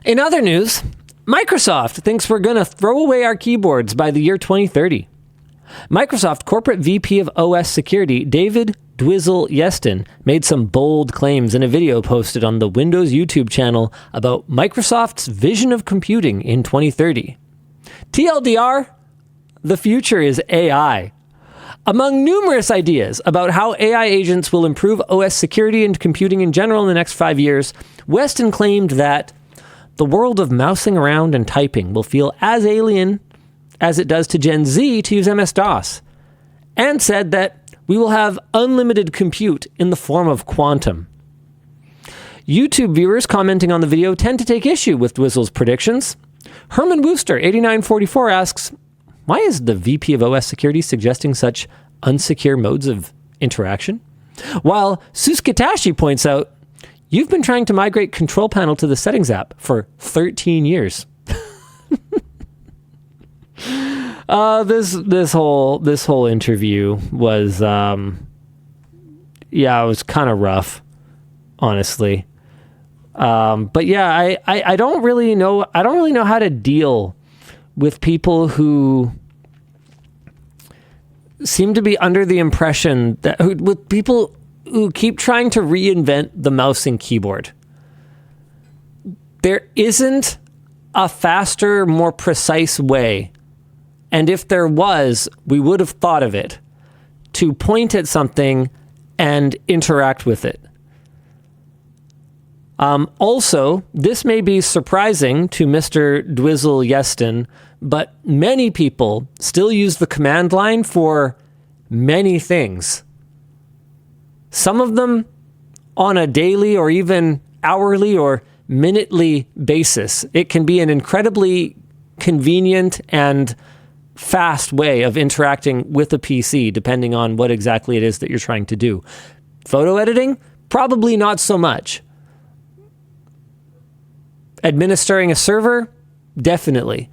In other news, Microsoft thinks we're going to throw away our keyboards by the year 2030. Microsoft corporate VP of OS security, David Dwizzle Yeston, made some bold claims in a video posted on the Windows YouTube channel about Microsoft's vision of computing in 2030. TLDR, the future is AI. Among numerous ideas about how AI agents will improve OS security and computing in general in the next 5 years, Weston claimed that the world of mousing around and typing will feel as alien as it does to Gen Z to use MS-DOS, and said that we will have unlimited compute in the form of quantum. YouTube viewers commenting on the video tend to take issue with Dwizzle's predictions. Herman Wooster, 8944, asks, why is the VP of OS security suggesting such unsecure modes of interaction? While Suskitashi points out, you've been trying to migrate Control Panel to the Settings app for 13 years. This whole interview was, it was kind of rough, honestly. But yeah, I don't really know how to deal with people who seem to be under the impression that with people who keep trying to reinvent the mouse and keyboard. There isn't a faster, more precise way, and if there was, we would have thought of it, to point at something and interact with it. Also, this may be surprising to Mr. Dwizzle Yeston, but many people still use the command line for many things. Some of them on a daily or even hourly or minutely basis. It can be an incredibly convenient and fast way of interacting with a PC, depending on what exactly it is that you're trying to do. Photo editing? Probably not so much. Administering a server? Definitely.